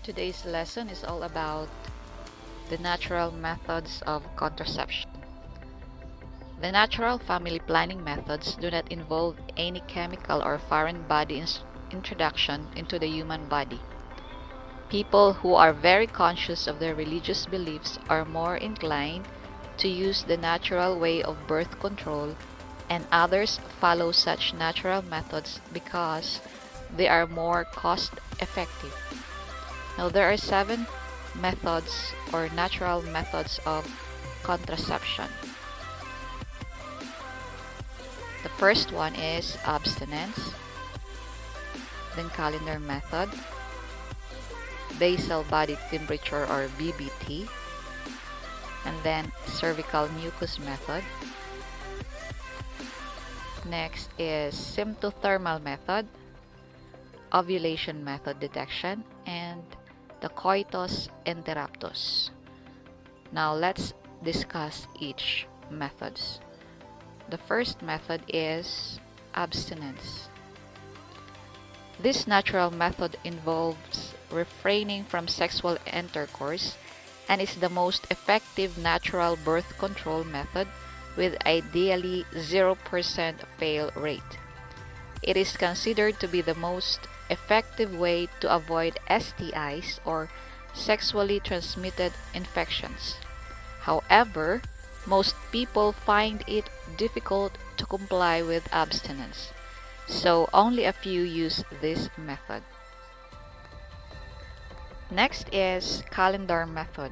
Today's lesson is all about the natural methods of contraception. The natural family planning methods do not involve any chemical or foreign body introduction into the human body. People who are very conscious of their religious beliefs are more inclined to use the natural way of birth control, and others follow such natural methods because they are more cost effective. Now, there are 7 methods or natural methods of contraception. The first one is abstinence, then calendar method, basal body temperature or BBT, and then cervical mucus method. Next is symptothermal method, ovulation method detection, and the coitus interruptus. Now let's discuss each methods. The first method is abstinence. This natural method involves refraining from sexual intercourse and is the most effective natural birth control method with ideally 0% fail rate. It is considered to be the most effective way to avoid STIs or sexually transmitted infections. However, most people find it difficult to comply with abstinence, so only a few use this method. Next is calendar method.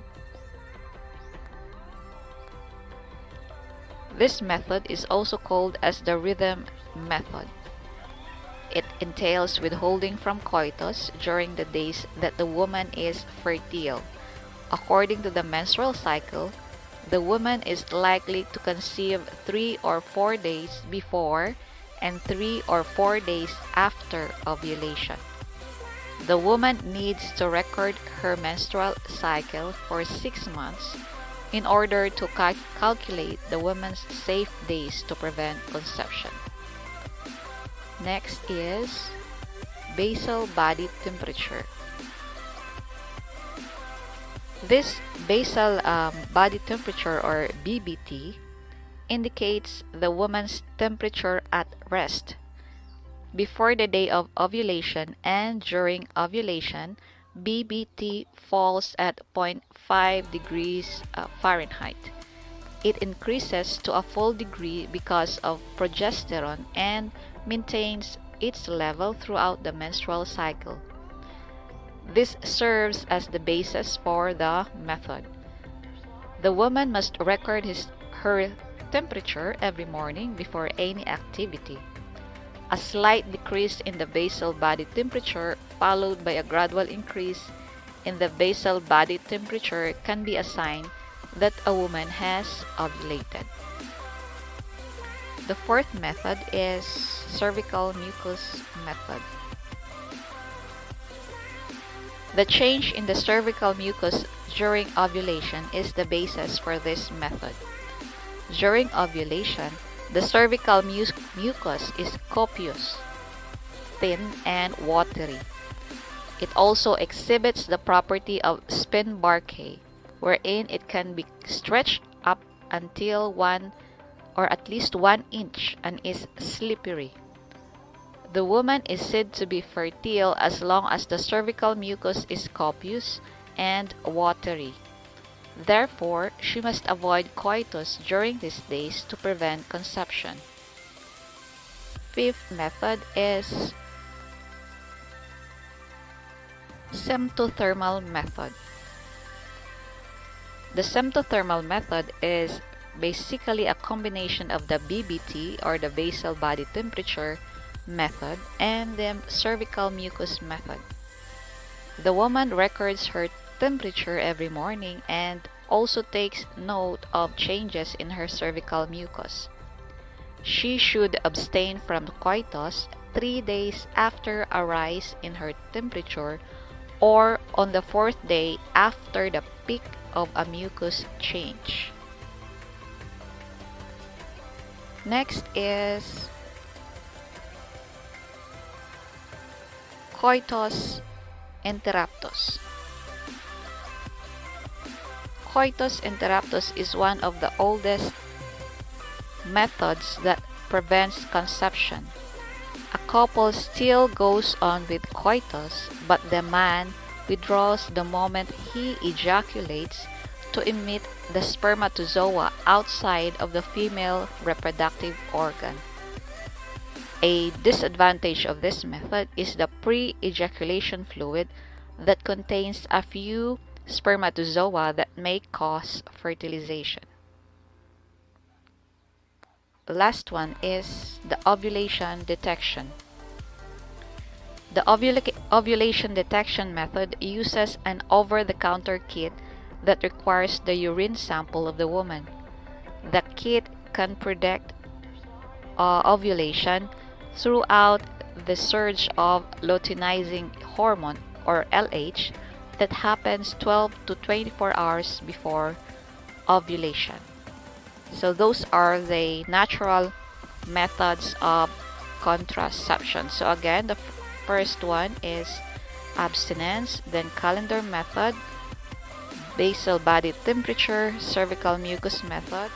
This method is also called as the rhythm method. It entails withholding from coitus during the days that the woman is fertile. According to the menstrual cycle, the woman is likely to conceive 3 or 4 days before and 3 or 4 days after ovulation. The woman needs to record her menstrual cycle for 6 months in order to calculate the woman's safe days to prevent conception. Next is basal body temperature. This basal body temperature or BBT indicates the woman's temperature at rest before the day of ovulation, and during ovulation BBT falls at 0.5 degrees Fahrenheit. It increases to a full degree because of progesterone and maintains its level throughout the menstrual cycle. This serves as the basis for the method. The woman must record her temperature every morning before any activity. A slight decrease in the basal body temperature followed by a gradual increase in the basal body temperature can be a sign that a woman has ovulated. The fourth method is cervical mucus method. The change in the cervical mucus during ovulation is the basis for this method. During ovulation, the cervical mucus is copious, thin, and watery. It also exhibits the property of spin barque, wherein it can be stretched up until 1 or at least 1 inch and is slippery. The woman is said to be fertile as long as the cervical mucus is copious and watery. Therefore, she must avoid coitus during these days to prevent conception. Fifth method is symptothermal method. The symptothermal method is basically a combination of the BBT or the basal body temperature method and the cervical mucus method. The woman records her temperature every morning and also takes note of changes in her cervical mucus. She should abstain from coitus 3 days after a rise in her temperature or on the 4th day after the peak of a mucus change. Next is coitus interruptus. coitus interruptus is one of the oldest methods that prevents conception. A couple still goes on with coitus, but the man withdraws the moment he ejaculates to emit the spermatozoa outside of the female reproductive organ. A disadvantage of this method is the pre-ejaculation fluid that contains a few spermatozoa that may cause fertilization. Last one is the ovulation detection. The ovulation detection method uses an over-the-counter kit that requires the urine sample of the woman. The kit can predict ovulation throughout the surge of luteinizing hormone or LH that happens 12 to 24 hours before ovulation. So those are the natural methods of contraception. So again, the first one is abstinence, then calendar method, basal body temperature, cervical mucus method,